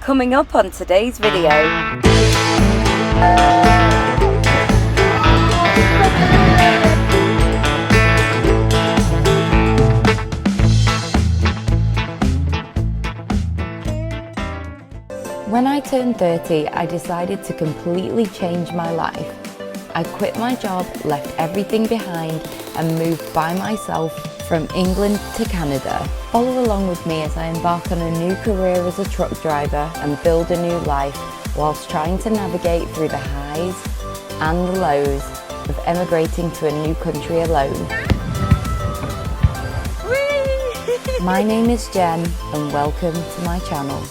Coming up on today's video. When I turned 30, I decided to completely change my life. I quit my job, left everything behind, and moved by myself from England to Canada. Follow along with me as I embark on a new career as a truck driver and build a new life whilst trying to navigate through the highs and the lows of emigrating to a new country alone. My name is Jen and welcome to my channel.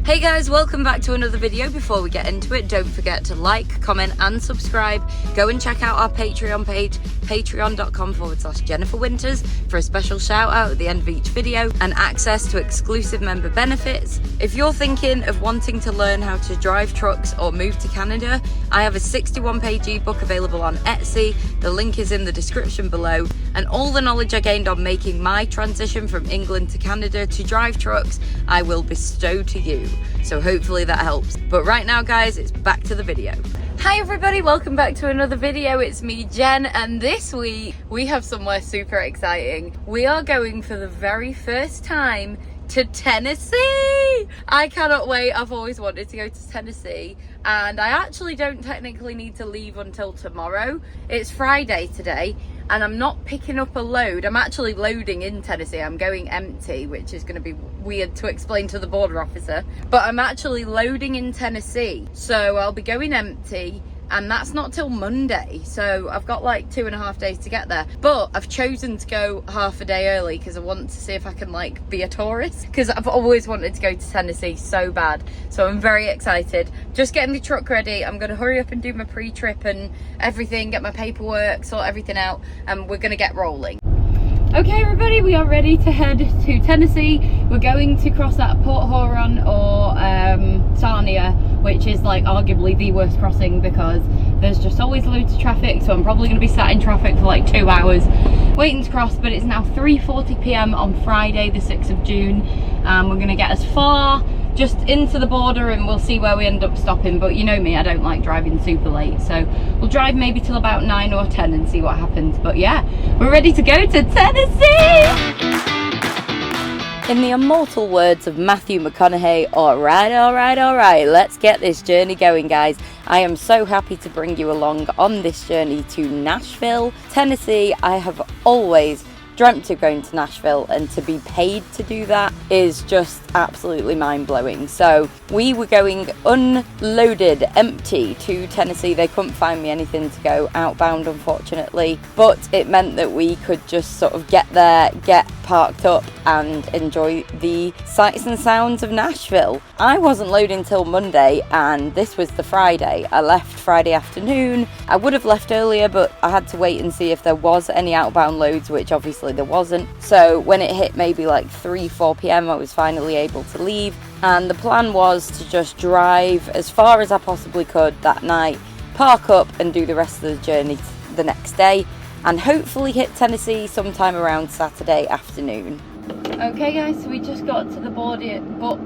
Hey guys, welcome back to another video. Before we get into it, don't forget to like, comment and subscribe. Go and check out our Patreon page, patreon.com/Jennifer Winters, for a special shout out at the end of each video and access to exclusive member benefits. If you're thinking of wanting to learn how to drive trucks or move to Canada, I have a 61-page ebook available on Etsy. The link is in the description below. And all the knowledge I gained on making my transition from England to Canada to drive trucks, I will bestow to you. So hopefully that helps. But right now guys, it's back to the video. Hi everybody, welcome back to another video. It's me, Jen, and this week we have somewhere super exciting. We are going for the very first time to Tennessee. I cannot wait. I've always wanted to go to Tennessee, and I actually don't technically need to leave until tomorrow. It's Friday today, and I'm not picking up a load. I'm actually loading in Tennessee. I'm going empty, which is going to be weird to explain to the border officer, but I'm actually loading in Tennessee, so I'll be going empty. And that's not till Monday, so I've got like 2.5 days to get there. But I've chosen to go half a day early because I want to see if I can like be a tourist, because I've always wanted to go to Tennessee so bad. So I'm very excited. Just getting the truck ready. I'm going to hurry up and do my pre-trip and everything, get my paperwork, sort everything out, and we're going to get rolling. Okay everybody, we are ready to head to Tennessee. We're going to cross at Port Huron or Sarnia, which is like arguably the worst crossing because there's just always loads of traffic, so I'm probably going to be sat in traffic for like 2 hours waiting to cross. But it's now 3:40 p.m. on Friday the 6th of June, and we're going to get as far just into the border and we'll see where we end up stopping. But you know me, I don't like driving super late, so we'll drive maybe till about 9 or 10 and see what happens. But yeah, we're ready to go to Tennessee! In the immortal words of Matthew McConaughey, all right, let's get this journey going, guys. I am so happy to bring you along on this journey to Nashville, Tennessee. I have always dreamt of going to Nashville, and to be paid to do that is just absolutely mind-blowing. So we were going unloaded, empty to Tennessee. They couldn't find me anything to go outbound, unfortunately, but it meant that we could just sort of get there, get parked up and enjoy the sights and sounds of Nashville. I wasn't loading till Monday, and this was the Friday. I left Friday afternoon. I would have left earlier, but I had to wait and see if there was any outbound loads, which obviously there wasn't. So when it hit maybe like 4 p.m, I was finally able to leave, and the plan was to just drive as far as I possibly could that night, park up and do the rest of the journey the next day, and hopefully hit Tennessee sometime around Saturday afternoon. Okay guys, so we just got to the border at Port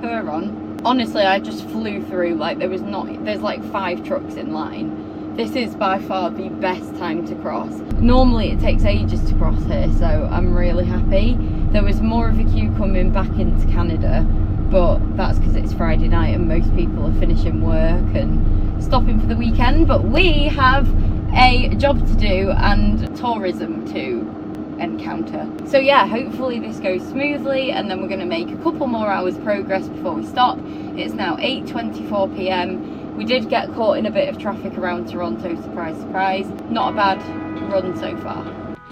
Huron. Honestly, I just flew through. Like there's like 5 trucks in line. This is by far the best time to cross. Normally it takes ages to cross here, so I'm really happy. There was more of a queue coming back into Canada, but that's because it's Friday night and most people are finishing work and stopping for the weekend. But we have a job to do and tourism to encounter. So yeah, hopefully this goes smoothly, and then we're going to make a couple more hours progress before we stop. It's now 8:24 p.m. We did get caught in a bit of traffic around Toronto, surprise, surprise. Not a bad run so far.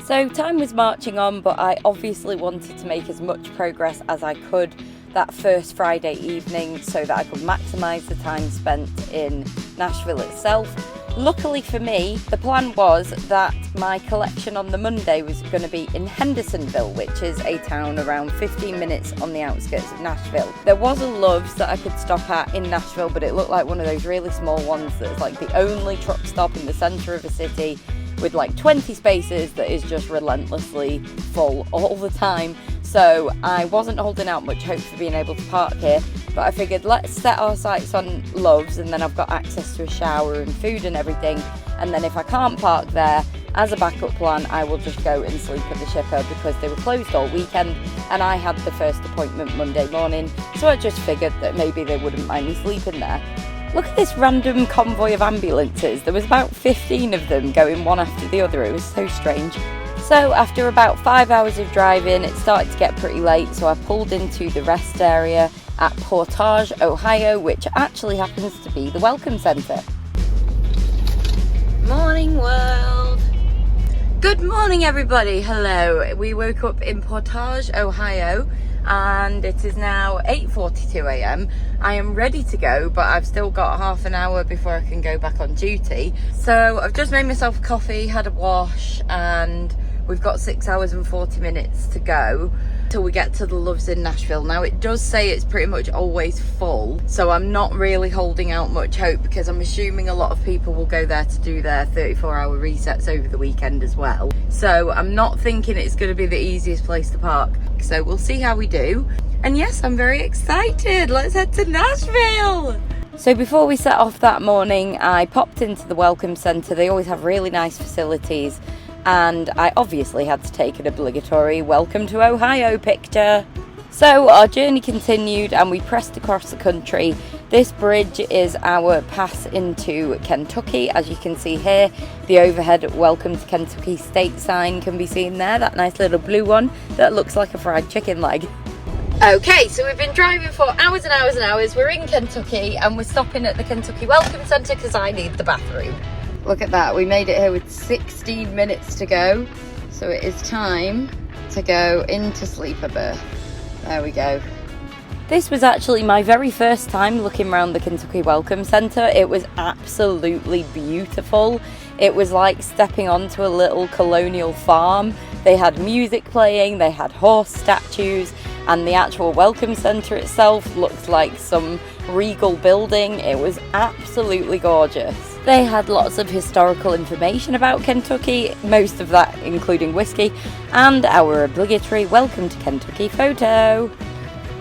So time was marching on, but I obviously wanted to make as much progress as I could that first Friday evening so that I could maximise the time spent in Nashville itself. Luckily for me, the plan was that my collection on the Monday was going to be in Hendersonville, which is a town around 15 minutes on the outskirts of Nashville. There was a Love's that I could stop at in Nashville, but it looked like one of those really small ones that's like the only truck stop in the centre of a city. with like 20 spaces that is just relentlessly full all the time. So I wasn't holding out much hope for being able to park here, but I figured let's set our sights on Loves, and then I've got access to a shower and food and everything, and then if I can't park there, as a backup plan, I will just go and sleep at the Shipper because they were closed all weekend and I had the first appointment Monday morning, so I just figured that maybe they wouldn't mind me sleeping there. Look at this random convoy of ambulances. There was about 15 of them going one after the other. It was so strange. So after about 5 hours of driving, it started to get pretty late, so I pulled into the rest area at Portage, Ohio, which actually happens to be the Welcome Center. Morning world! Good morning everybody, hello. We woke up in Portage, Ohio, and it is now 8:42 a.m. I am ready to go, but I've still got half an hour before I can go back on duty. So I've just made myself a coffee, had a wash, and we've got 6 hours and 40 minutes to go till we get to the Loves in Nashville. Now it does say it's pretty much always full, so I'm not really holding out much hope because I'm assuming a lot of people will go there to do their 34-hour resets over the weekend as well. So I'm not thinking it's going to be the easiest place to park. So we'll see how we do. And yes, I'm very excited. Let's head to Nashville. So before we set off that morning, I popped into the Welcome Center. They always have really nice facilities. And I obviously had to take an obligatory Welcome to Ohio picture. So our journey continued and we pressed across the country. This bridge is our pass into Kentucky. As you can see here, the overhead Welcome to Kentucky state sign can be seen there, that nice little blue one that looks like a fried chicken leg. Okay, so we've been driving for hours and hours and hours. We're in Kentucky and we're stopping at the Kentucky Welcome Center because I need the bathroom. Look at that, we made it here with 16 minutes to go. So it is time to go into sleeper berth. There we go. This was actually my very first time looking around the Kentucky Welcome Center. It was absolutely beautiful. It was like stepping onto a little colonial farm. They had music playing, they had horse statues, and the actual Welcome Center itself looked like some regal building. It was absolutely gorgeous. They had lots of historical information about Kentucky, most of that including whiskey, and our obligatory Welcome to Kentucky photo.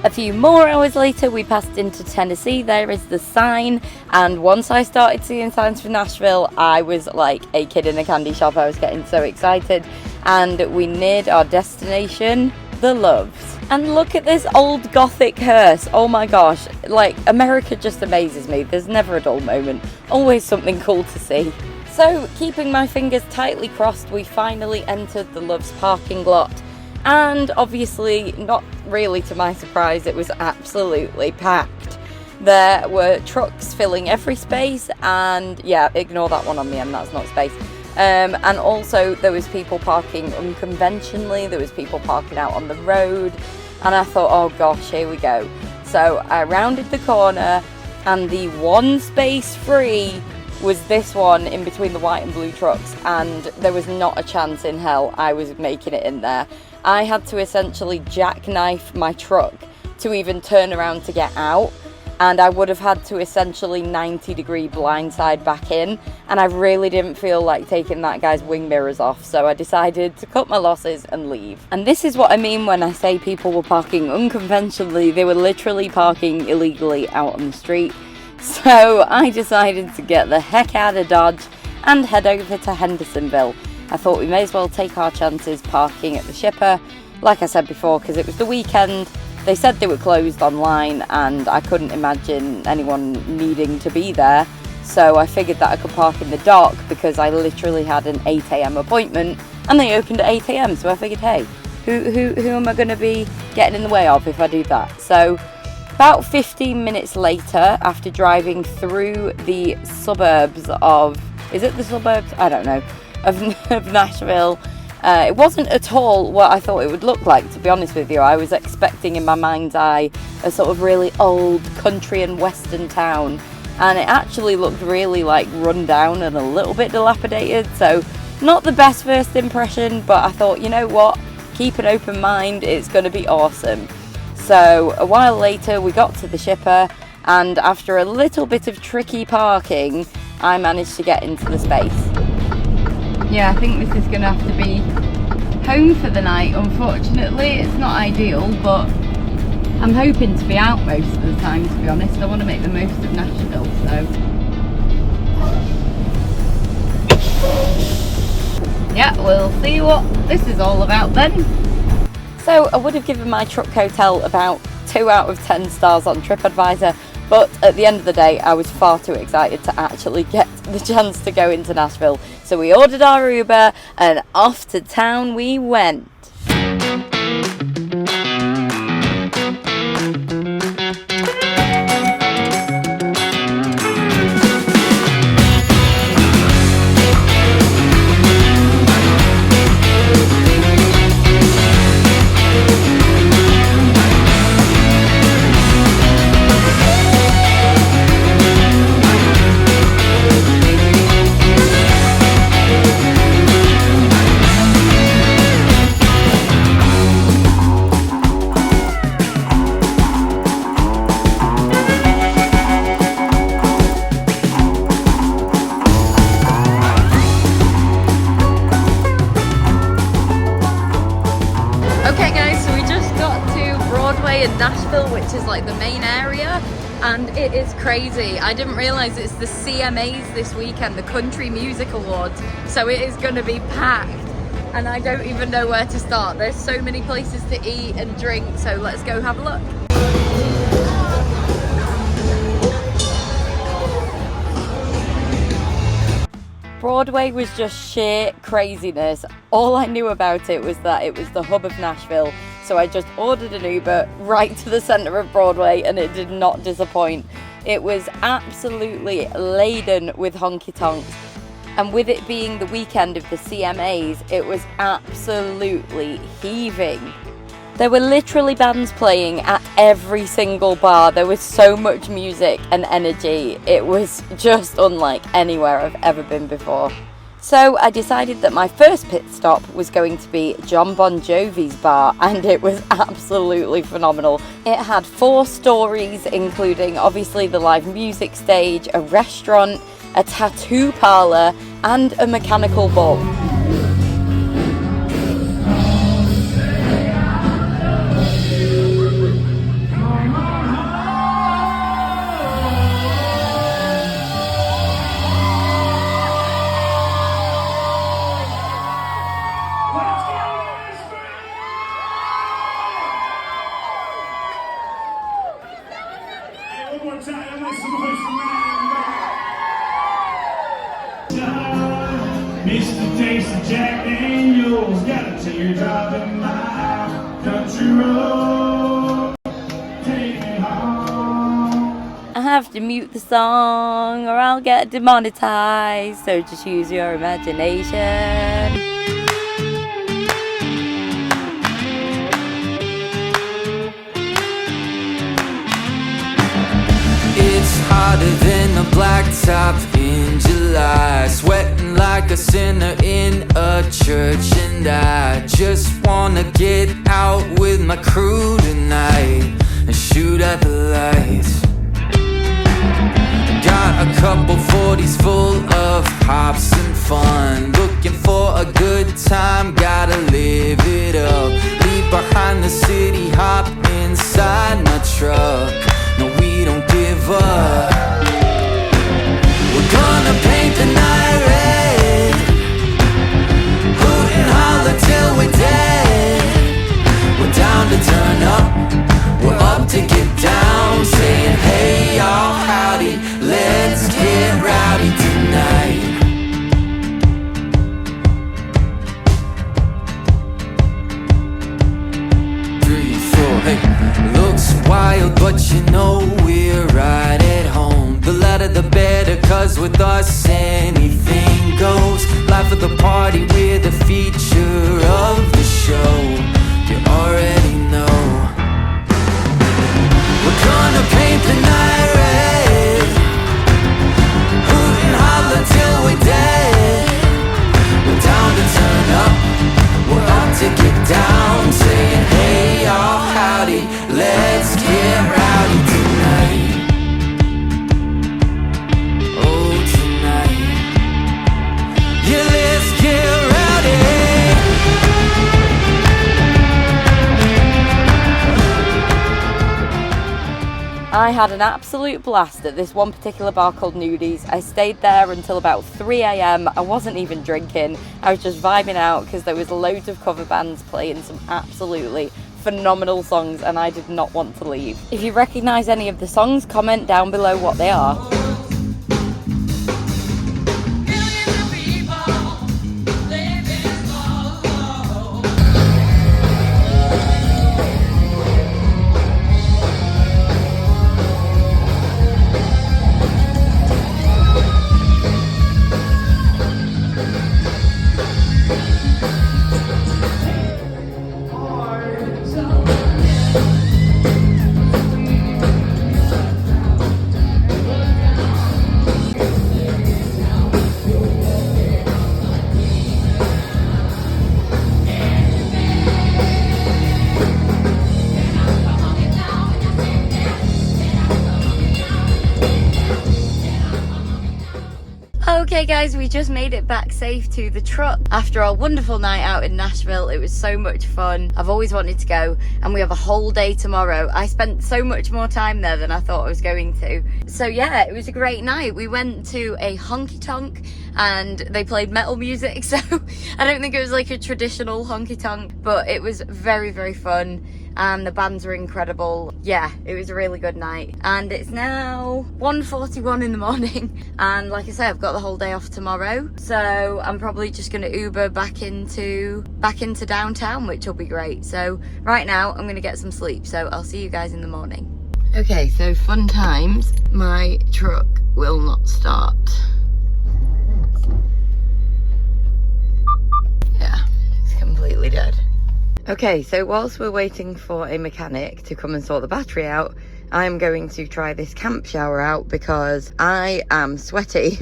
A few more hours later, we passed into Tennessee. There is the sign, and once I started seeing signs for Nashville, I was like a kid in a candy shop. I was getting so excited, and we neared our destination, the Loves. And look at this old Gothic hearse. Oh my gosh, like America just amazes me. There's never a dull moment, always something cool to see. So keeping my fingers tightly crossed, we finally entered the Loves parking lot. And obviously, not really to my surprise, it was absolutely packed. There were trucks filling every space, and yeah, ignore that one on the end, that's not space. And also there was people parking unconventionally, there was people parking out on the road, and I thought, oh gosh, here we go. So I rounded the corner, and the one space free was this one in between the white and blue trucks, and there was not a chance in hell I was making it in there. I had to essentially jackknife my truck to even turn around to get out, and I would have had to essentially 90-degree blindside back in, and I really didn't feel like taking that guy's wing mirrors off, so I decided to cut my losses and leave. And this is what I mean when I say people were parking unconventionally. They were literally parking illegally out on the street. So I decided to get the heck out of Dodge and head over to Hendersonville. I thought we may as well take our chances parking at the Shipper, like I said before, because it was the weekend. They said they were closed online, and I couldn't imagine anyone needing to be there. So I figured that I could park in the dark because I literally had an 8 a.m. appointment, and they opened at 8 a.m. So I figured, hey, who am I going to be getting in the way of if I do that? So about 15 minutes later, after driving through the suburbs of, is it the suburbs? I don't know, of Nashville. It wasn't at all what I thought it would look like, to be honest with you. I was expecting in my mind's eye a sort of really old country and western town, and it actually looked really like run down and a little bit dilapidated, so not the best first impression, but I thought, you know what, keep an open mind, it's going to be awesome. So a while later we got to the Shipper, and after a little bit of tricky parking, I managed to get into the space. yeah, I think this is going to have to be home for the night. Unfortunately, it's not ideal, but I'm hoping to be out most of the time, to be honest. I want to make the most of Nashville, so yeah, we'll see what this is all about then. So I would have given my truck hotel about 2 out of 10 stars on TripAdvisor, but at the end of the day I was far too excited to actually get the chance to go into Nashville. So we ordered our Uber and off to town we went. Okay guys, so we just got to Broadway in Nashville, which is like the main area, and it is crazy. I didn't realise it's the CMAs this weekend, the Country Music Awards, so it is going to be packed, and I don't even know where to start. There's so many places to eat and drink, so let's go have a look. Broadway was just sheer craziness. All I knew about it was that it was the hub of Nashville, so I just ordered an Uber right to the centre of Broadway and it did not disappoint. It was absolutely laden with honky tonks, and with it being the weekend of the CMAs, it was absolutely heaving. There were literally bands playing at every single bar. There was so much music and energy. It was just unlike anywhere I've ever been before. So I decided that my first pit stop was going to be John Bon Jovi's bar, and it was absolutely phenomenal. It had 4 stories, including obviously the live music stage, a restaurant, a tattoo parlour, and a mechanical bull. Mr. Tasty Jack Daniels got a teardrop in my country road. Take me home. I have to mute the song or I'll get demonetized, so just use your imagination. It's hotter than the blacktop in July, sweating like a sinner in a church, and I just wanna get out with my crew tonight and shoot at the lights. Got a couple 40s full of hops and fun, looking for a good time, gotta live it up. Leave behind the city, hop inside my truck. No, we don't give up. We're gonna paint the night red, hoot and holler till we're dead. We're down to turn up, we're up to get down, saying hey y'all, howdy, let's get rowdy tonight. 3, 4, hey. Looks wild, but you know we're right at home. The louder the better, cause with us anything goes. Life of the party, we're the feature of the show. You already know. We're gonna paint the night red, hoot and holler till we're dead. We're down to turn up, we're up to get down, saying hey y'all, howdy, let's get rowdy tonight. Oh, tonight. Yeah, let's get I had an absolute blast at this one particular bar called Nudies. I stayed there until about 3 a.m. I wasn't even drinking. I was just vibing out because there was loads of cover bands playing some absolutely phenomenal songs, and I did not want to leave. If you recognise any of the songs, comment down below what they are. Okay guys, we just made it back safe to the truck after our wonderful night out in Nashville. It was so much fun. I've always wanted to go, and we have a whole day tomorrow. I spent so much more time there than I thought I was going to. So yeah, it was a great night. We went to a honky tonk and they played metal music, so I don't think it was like a traditional honky tonk, but it was very, very fun. And the bands were incredible. Yeah, it was a really good night. And it's now 1:41 in the morning, and like I say, I've got the whole day off tomorrow, so I'm probably just gonna Uber back into downtown, which will be great. So right now I'm gonna get some sleep, so I'll see you guys in the morning. Okay, so fun times. My truck will not start. Yeah, it's completely dead. Okay, so whilst we're waiting for a mechanic to come and sort the battery out, I'm going to try this camp shower out because I am sweaty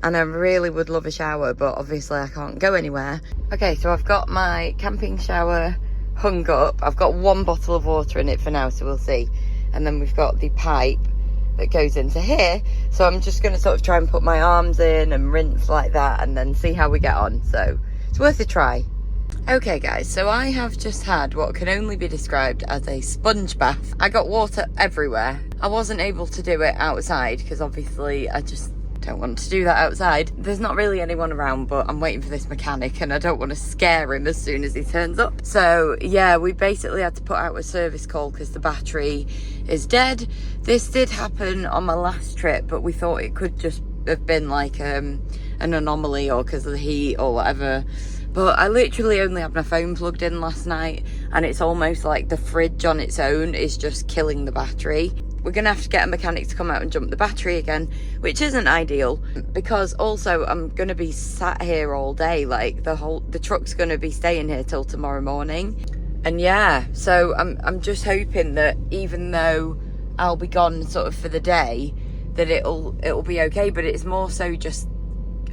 and I really would love a shower, but obviously I can't go anywhere. Okay, so I've got my camping shower hung up. I've got one bottle of water in it for now, so we'll see. And then we've got the pipe that goes into here. So I'm just going to sort of try and put my arms in and rinse like that and then see how we get on. So it's worth a try. Okay guys, so I have just had what can only be described as a sponge bath. I got water everywhere. I wasn't able to do it outside because obviously I just don't want to do that outside. There's not really anyone around, but I'm waiting for this mechanic and I don't want to scare him as soon as he turns up. So yeah, we basically had to put out a service call because the battery is dead. This did happen on my last trip, but we thought it could just have been like an anomaly or because of the heat or whatever. But I literally only had my phone plugged in last night, and it's almost like the fridge on its own is just killing the battery. We're gonna have to get a mechanic to come out and jump the battery again, which isn't ideal because also I'm gonna be sat here all day. Like the truck's gonna be staying here till tomorrow morning. And yeah, so I'm just hoping that even though I'll be gone sort of for the day, that it'll be okay. But it's more so just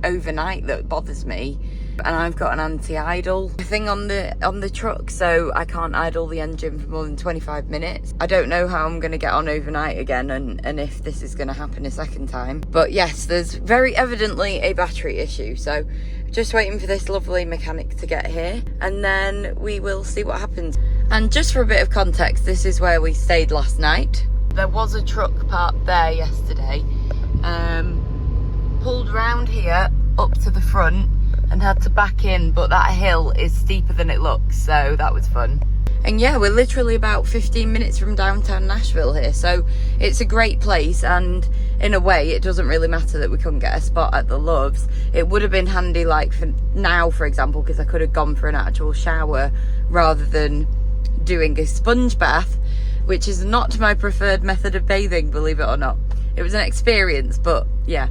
overnight that bothers me. And I've got an anti-idle thing on the truck, so I can't idle the engine for more than 25 minutes. I don't know how I'm going to get on overnight again and if this is going to happen a second time. But yes, there's very evidently a battery issue, so just waiting for this lovely mechanic to get here and then we will see what happens. And just for a bit of context, this is where we stayed last night. There was a truck parked there yesterday, pulled round here up to the front and had to back in, but that hill is steeper than it looks, so that was fun. And yeah, we're literally about 15 minutes from downtown Nashville here, so it's a great place. And in a way it doesn't really matter that we couldn't get a spot at the Loves. It would have been handy, like for now for example, because I could have gone for an actual shower rather than doing a sponge bath, which is not my preferred method of bathing, believe it or not. It was an experience, but yeah,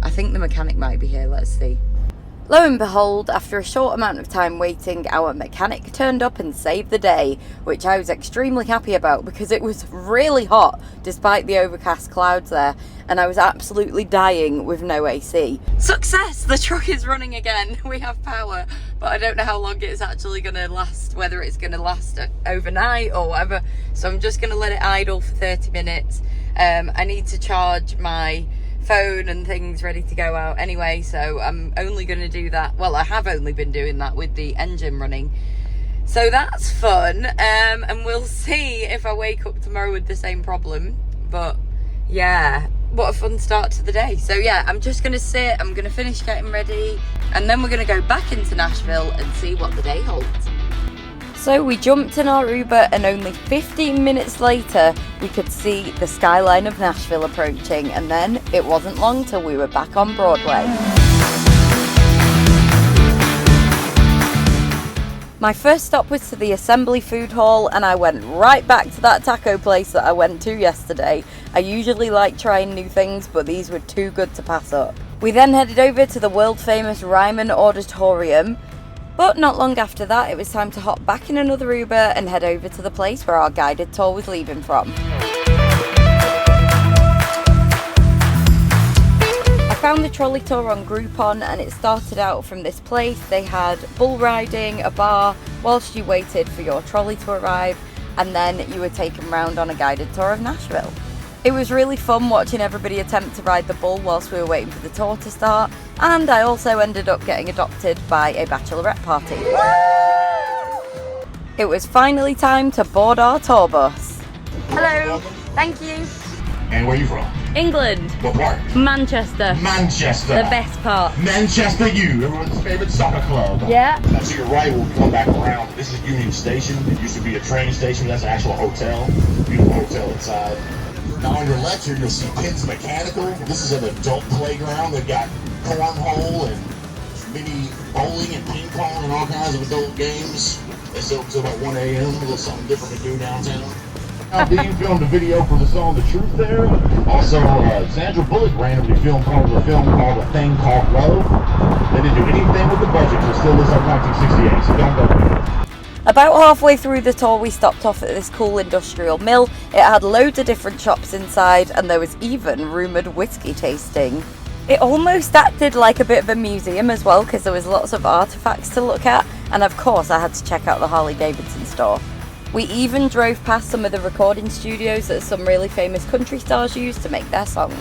I think the mechanic might be here. Let's see. Lo and behold, after a short amount of time waiting, our mechanic turned up and saved the day, which I was extremely happy about because it was really hot despite the overcast clouds there, and I was absolutely dying with no AC. Success! The truck is running again. We have power, but I don't know how long it's actually going to last, whether it's going to last overnight or whatever, so I'm just going to let it idle for 30 minutes. I need to charge my phone and things ready to go out anyway, so I'm only going to do that. Well, I have only been doing that with the engine running, so that's fun. And we'll see if I wake up tomorrow with the same problem, but Yeah, what a fun start to the day. So yeah, I'm just gonna sit, I'm gonna finish getting ready, and then we're gonna go back into Nashville and see what the day holds. So we jumped in our Uber, and only 15 minutes later we could see the skyline of Nashville approaching, and then it wasn't long till we were back on Broadway. My first stop was to the Assembly Food Hall, and I went right back to that taco place that I went to yesterday. I usually like trying new things, but these were too good to pass up. We then headed over to the world famous Ryman Auditorium, but not long after that it was time to hop back in another Uber and head over to the place where our guided tour was leaving from. I found the trolley tour on Groupon, and it started out from this place. They had bull riding, a bar, whilst you waited for your trolley to arrive, and then you were taken round on a guided tour of Nashville. It was really fun watching everybody attempt to ride the bull whilst we were waiting for the tour to start, and I also ended up getting adopted by a bachelorette party. It was finally time to board our tour bus. Hello, thank you. And where are you from? England. What part? Manchester. Manchester. The best part. Manchester U, everyone's favorite soccer club. Yeah. Now to your right, we'll come back around. This is Union Station. It used to be a train station. That's an actual hotel. Beautiful hotel inside. Now on your left here, you'll see Pins Mechanical. This is an adult playground. They've got cornhole and mini bowling and ping pong and all kinds of adult games. They stay open until about 1 a.m. A little something different to do downtown. Now, Dean filmed a video for the song The Truth there. Also, Sandra Bullock randomly filmed part of a film called A Thing Called Love. They didn't do anything with the budget, so it still looks like 1968, so don't go. About halfway through the tour we stopped off at this cool industrial mill. It had loads of different shops inside, and there was even rumoured whiskey tasting. It almost acted like a bit of a museum as well, because there was lots of artefacts to look at, and of course I had to check out the Harley Davidson store. We even drove past some of the recording studios that some really famous country stars use to make their songs.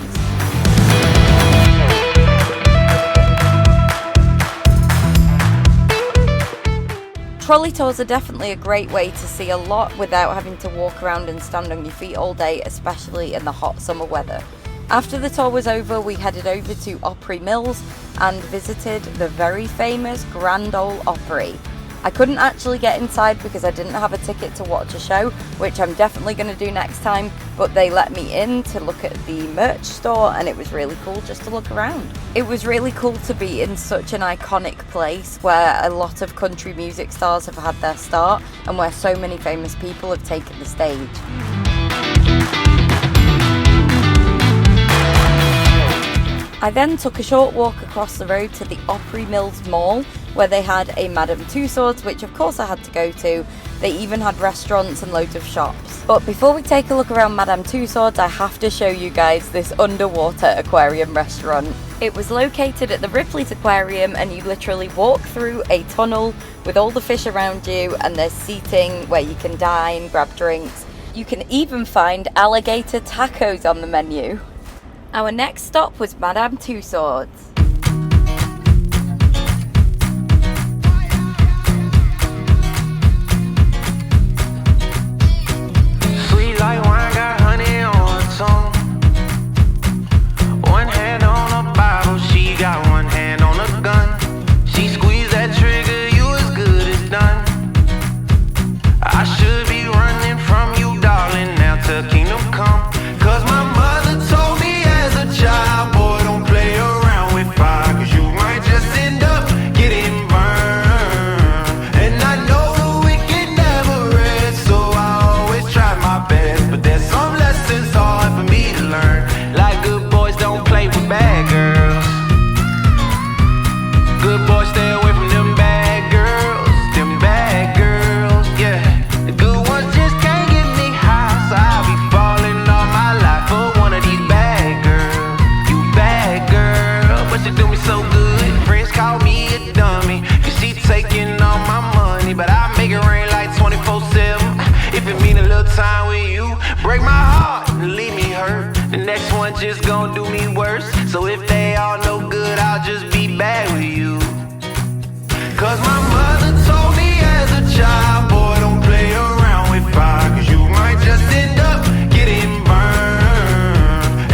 Trolley tours are definitely a great way to see a lot without having to walk around and stand on your feet all day, especially in the hot summer weather. After the tour was over, we headed over to Opry Mills and visited the very famous Grand Ole Opry. I couldn't actually get inside because I didn't have a ticket to watch a show, which I'm definitely going to do next time, but they let me in to look at the merch store, and it was really cool just to look around. It was really cool to be in such an iconic place where a lot of country music stars have had their start and where so many famous people have taken the stage. I then took a short walk across the road to the Opry Mills Mall, where they had a Madame Tussauds, which of course I had to go to. They even had restaurants and loads of shops. But before we take a look around Madame Tussauds, I have to show you guys this underwater aquarium restaurant. It was located at the Ripley's Aquarium, and you literally walk through a tunnel with all the fish around you, and there's seating where you can dine, grab drinks. You can even find alligator tacos on the menu. Our next stop was Madame Tussauds. Sweet like wine, got honey on her tongue. One hand on a Bible, she got one hand on a gun. She squeezed that trigger, you as good as done. I should be running from you, darling, now till kingdom come. Cause my mother told me as a child, boy, don't play around with fire, cause you might just end up getting burned. And I know the wicked never rest, so I always try my best. But there's some lessons hard for me to learn, like good boys don't play with bad girls. Good boys stay away from them bad girls, yeah. The good ones just can't get me high, so I'll be falling all my life for one of these bad girls. You bad girl, but she do me so good. Friends call me a dummy, cause she taking all my money, but I make it rain like 24/7. If it mean a little time with you, break my heart and leave me hurt, the next one just gon' do me worse. So if they all no good, I'll just be bad with you. Cause my mother told me as a child, boy, don't play around with fire, cause you might just end up getting burned.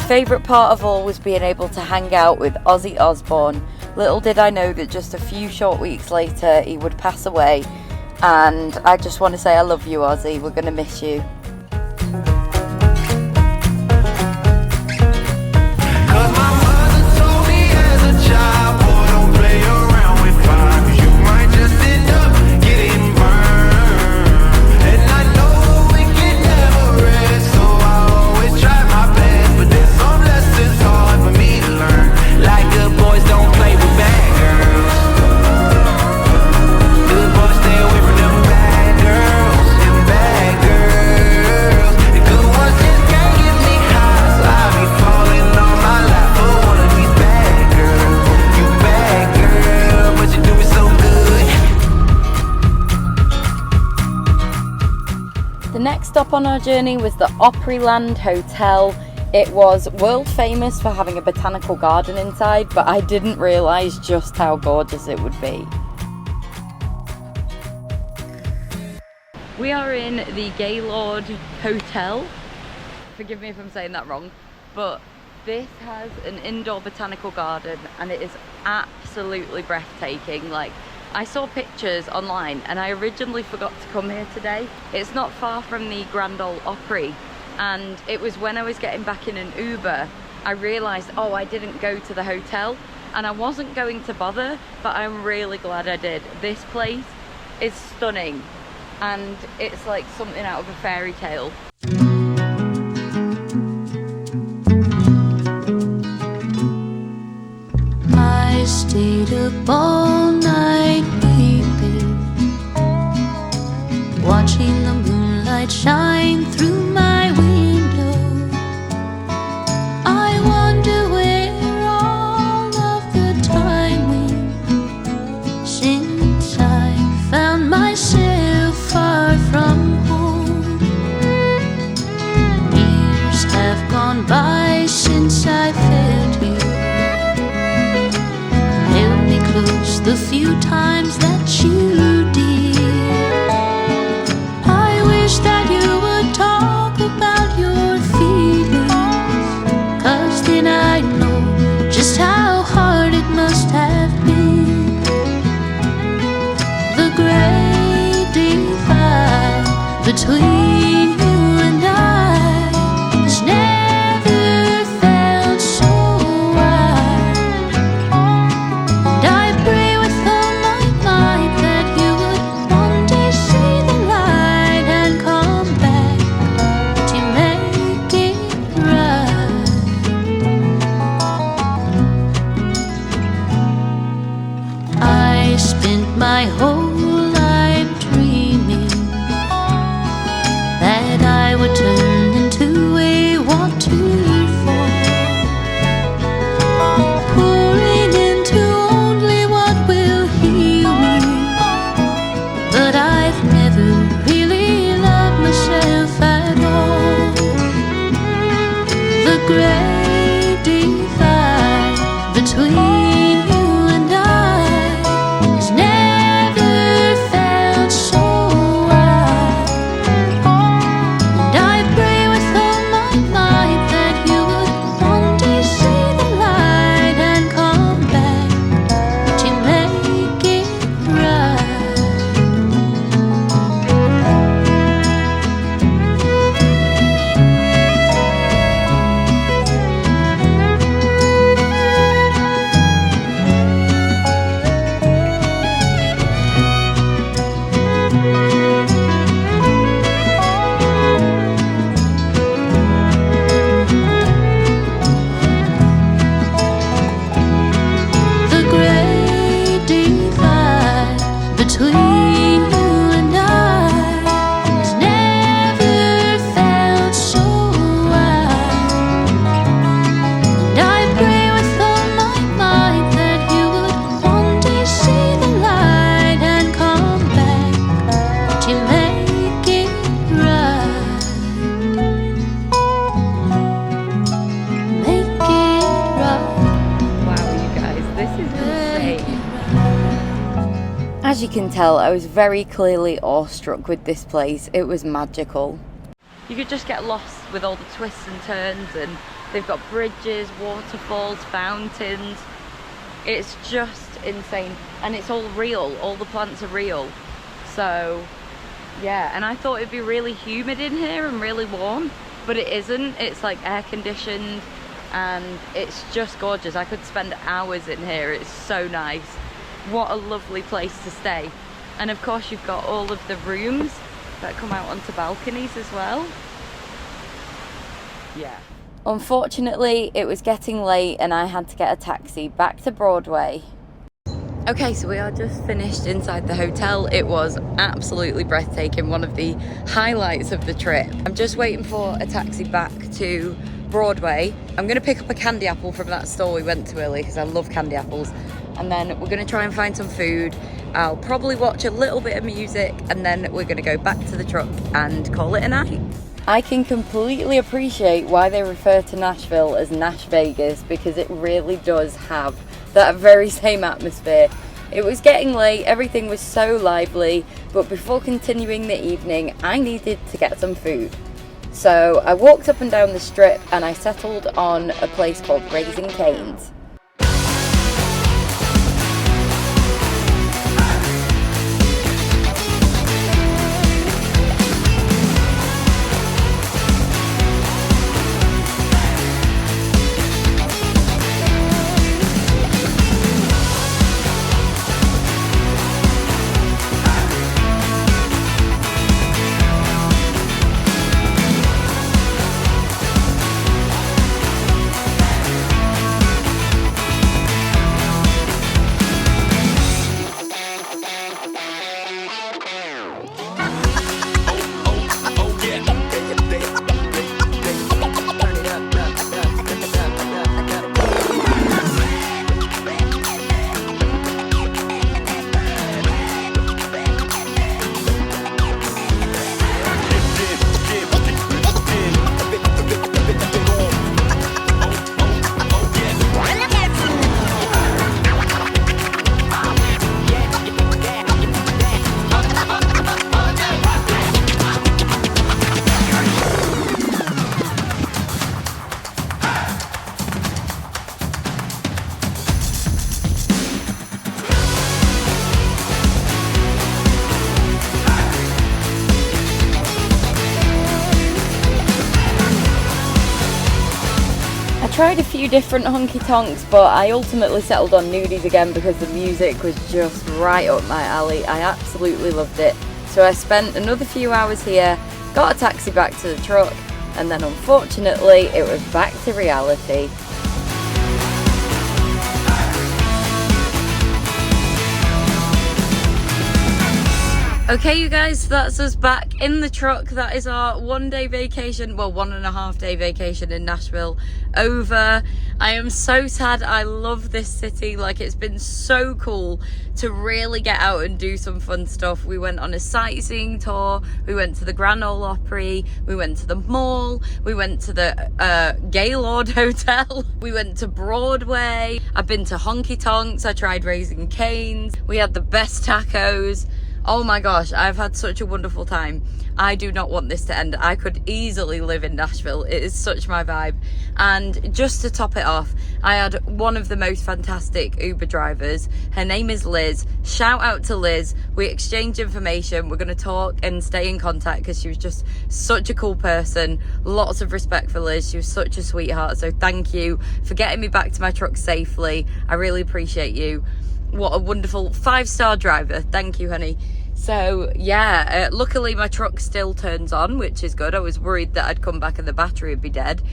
favourite part of all was being able to hang out with Ozzy Osbourne. Little did I know that just a few short weeks later he would pass away, and I just want to say I love you, Ozzy. We're going to miss you. Next stop on our journey was the Opryland Hotel. It was world famous for having a botanical garden inside, but I didn't realise just how gorgeous it would be. We are in the Gaylord Hotel. Forgive me if I'm saying that wrong, but this has an indoor botanical garden and it is absolutely breathtaking. Like, I saw pictures online and I originally forgot to come here today. It's not far from the Grand Ole Opry, and it was when I was getting back in an Uber I realised, oh, I didn't go to the hotel, and I wasn't going to bother, but I'm really glad I did. This place is stunning and it's like something out of a fairy tale. I stayed up all night weeping, watching the moonlight shine through my window. I wonder where all of the time went since I found myself far from home. Years have gone by since I felt you, the few times that you did. I wish that you would talk about your feelings, 'cause then I know just how hard it must have been. The great divide between you and I has never felt so wide. And I pray my whole life dreaming that I would turn into a waterfall, pouring into only what will heal me. But I've never really loved myself at all. The great divide between you and I is never As you can tell, I was very clearly awestruck with this place. It was magical. You could just get lost with all the twists and turns and They've got bridges, waterfalls, fountains. It's just insane. And it's all real. All the plants are real. So, yeah. And I thought it'd be really humid in here and really warm. But it isn't. It's like air conditioned. And it's just gorgeous. I could spend hours in here. It's so nice. What a lovely place to stay. And of course you've got all of the rooms that come out onto balconies as well. Yeah. Unfortunately, it was getting late and I had to get a taxi back to Broadway. Okay, so we are just finished inside the hotel. It was absolutely breathtaking, one of the highlights of the trip. I'm just waiting for a taxi back to Broadway. I'm going to pick up a candy apple from that store we went to earlier because I love candy apples. And then we're going to try and find some food. I'll probably watch a little bit of music and then we're going to go back to the truck and call it a night. I can completely appreciate why they refer to Nashville as Nash Vegas because it really does have that very same atmosphere. It was getting late, everything was so lively, but before continuing the evening, I needed to get some food. So I walked up and down the strip and I settled on a place called Raising Cane's. Tried a few different honky tonks, but I ultimately settled on Nudies again because the music was just right up my alley. I absolutely loved it. So I spent another few hours here, got a taxi back to the truck, and then unfortunately it was back to reality. Okay, you guys, that's us back in the truck. That is our 1 day vacation, well, 1.5 day vacation in Nashville over. I am so sad. I love this city. Like, it's been so cool to really get out and do some fun stuff. We went on a sightseeing tour. We went to the Grand Ole Opry. We went to the mall. We went to the Gaylord Hotel. We went to Broadway. I've been to honky tonks. I tried Raising Cane's. We had the best tacos. Oh my gosh, I've had such a wonderful time. I do not want this to end. I could easily live in Nashville. It is such my vibe. And just to top it off, I had one of the most fantastic Uber drivers. Her name is Liz. Shout out to Liz. We exchanged information. We're going to talk and stay in contact because she was just such a cool person. Lots of respect for Liz. She was such a sweetheart. So thank you for getting me back to my truck safely. I really appreciate you. What a wonderful 5-star driver. Thank you, honey. So yeah, luckily my truck still turns on, which is good. I was worried that I'd come back and the battery would be dead,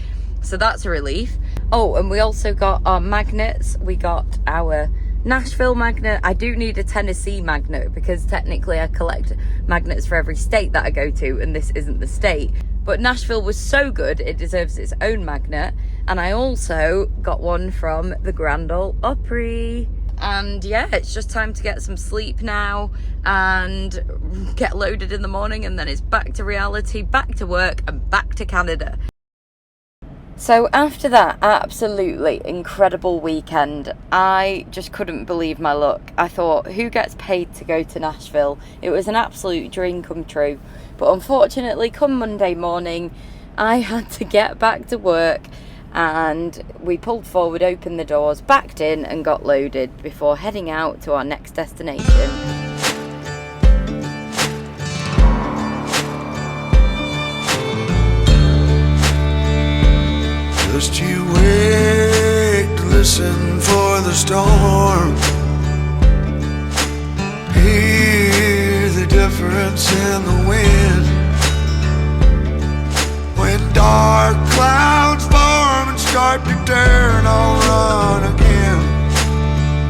so that's a relief. Oh, and we also got our magnets. We got our Nashville magnet. I do need a Tennessee magnet because technically I collect magnets for every state that I go to, and this isn't the state. But Nashville was so good, it deserves its own magnet. And I also got one from the Grand Ole Opry. And yeah, it's just time to get some sleep now and get loaded in the morning, and then it's back to reality, back to work, and back to Canada. So after that absolutely incredible weekend, I just couldn't believe my luck. I thought, who gets paid to go to Nashville? It was an absolute dream come true. But unfortunately, come Monday morning, I had to get back to work. and we pulled forward, opened the doors, backed in and got loaded before heading out to our next destination. Just you wait to listen for the storm. Hear the difference in the wind. When dark clouds form and start to turn, I'll run again.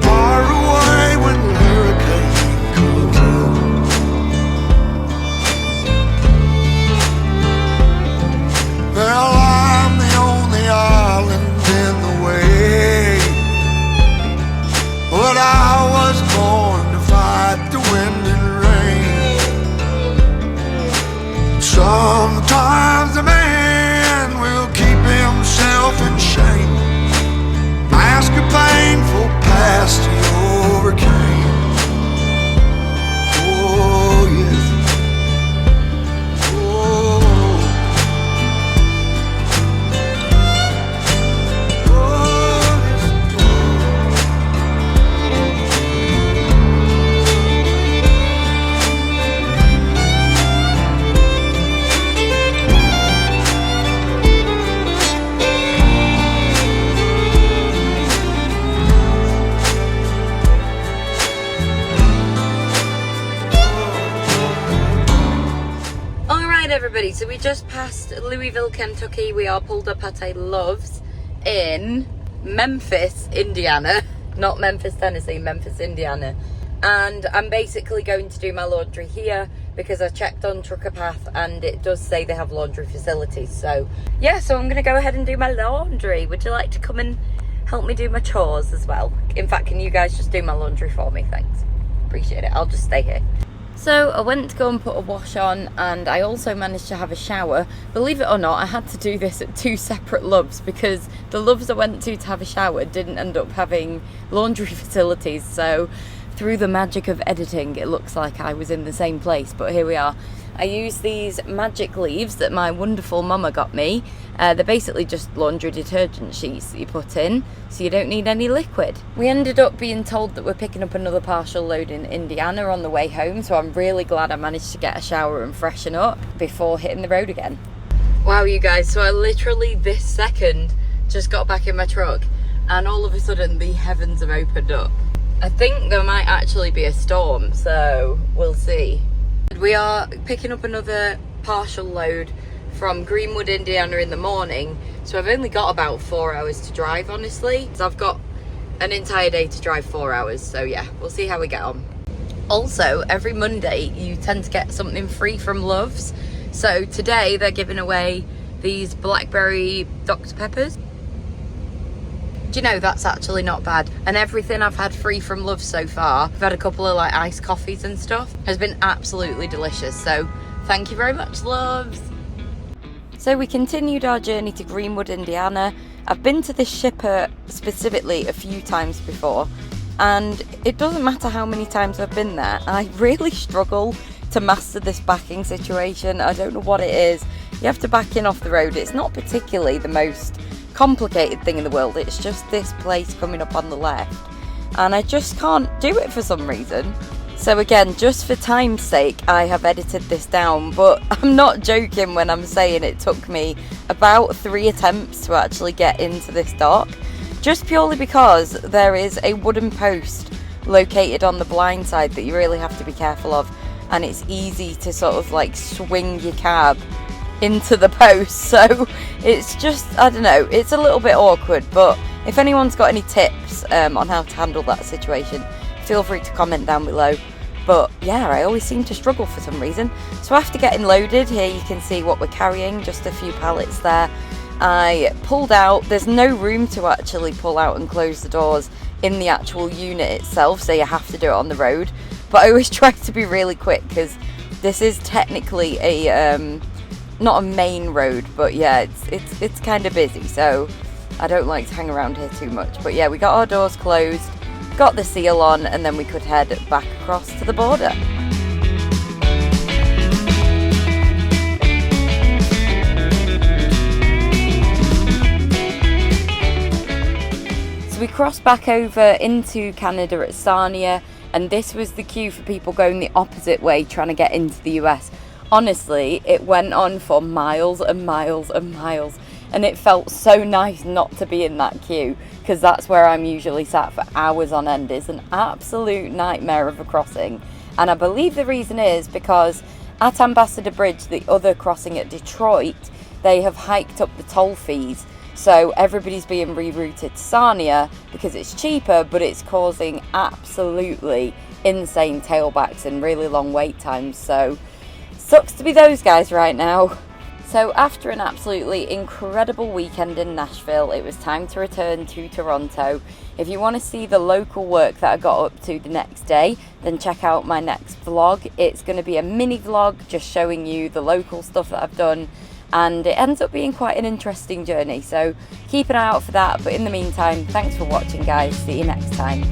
Far away when the hurricane comes in. Well, I'm the only island in the way, but I was born to fight the wind and rain. Sometimes a man will keep himself in shame, mask a painful past he overcame. Oh yes, oh, everybody, so we just passed Louisville, Kentucky. We are pulled up at a Love's in Memphis, Indiana. Not Memphis, Tennessee, Memphis, Indiana. And I'm basically going to do my laundry here because I checked on Trucker Path and it does say they have laundry facilities. So yeah, so I'm gonna go ahead and do my laundry. Would you like to come and help me do my chores as well? In fact, can you guys just do my laundry for me? Thanks, appreciate it. I'll just stay here. So I went to go and put a wash on, and I also managed to have a shower. Believe it or not, I had to do this at 2 separate Loves because the Loves I went to have a shower didn't end up having laundry facilities. So through the magic of editing, it looks like I was in the same place, but here we are. I used these magic leaves that my wonderful mama got me. They're basically just laundry detergent sheets that you put in, so you don't need any liquid. We ended up being told that we're picking up another partial load in Indiana on the way home, so I'm really glad I managed to get a shower and freshen up before hitting the road again. Wow, you guys, so I literally this second just got back in my truck and all of a sudden the heavens have opened up. I think there might actually be a storm, so we'll see. We are picking up another partial load from Greenwood, Indiana in the morning, so I've only got about 4 hours to drive, honestly. So I've got an entire day to drive 4 hours, so yeah, we'll see how we get on. Also, every Monday you tend to get something free from Love's. So today they're giving away these blackberry Dr. Peppers. Do you know, that's actually not bad. And everything I've had free from Love's so far, I've had a couple of like iced coffees and stuff, has been absolutely delicious. So thank you very much, Love's. So we continued our journey to Greenwood, Indiana. I've been to this shipper specifically a few times before, and it doesn't matter how many times I've been there, I really struggle to master this backing situation. I don't know what it is. You have to back in off the road. It's not particularly the most complicated thing in the world, it's just this place coming up on the left, and I just can't do it for some reason. So again, just for time's sake, I have edited this down, but I'm not joking when I'm saying it took me about 3 attempts to actually get into this dock, just purely because there is a wooden post located on the blind side that you really have to be careful of, and it's easy to sort of like swing your cab into the post, so it's just, I don't know, it's a little bit awkward. But if anyone's got any tips on how to handle that situation, feel free to comment down below. But yeah, I always seem to struggle for some reason. So after getting loaded, here you can see what we're carrying, just a few pallets there. I pulled out, there's no room to actually pull out and close the doors in the actual unit itself, so you have to do it on the road. But I always try to be really quick because this is technically a not a main road, but yeah, it's kind of busy, so I don't like to hang around here too much. But yeah, we got our doors closed, got the seal on, and then we could head back across to the border. crossed back over into Canada at Sarnia, and this was the queue for people going the opposite way trying to get into the US. Honestly, it went on for miles and miles and miles, and it felt so nice not to be in that queue, because that's where I'm usually sat for hours on end. It's an absolute nightmare of a crossing, and I believe the reason is because at Ambassador Bridge, the other crossing at Detroit, they have hiked up the toll fees, so everybody's being rerouted to Sarnia because it's cheaper, but it's causing absolutely insane tailbacks and really long wait times, so sucks to be those guys right now. So after an absolutely incredible weekend in Nashville, it was time to return to Toronto. If you want to see the local work that I got up to the next day, then check out my next vlog. It's going to be a mini vlog just showing you the local stuff that I've done, and it ends up being quite an interesting journey, so keep an eye out for that. But in the meantime, thanks for watching guys, see you next time.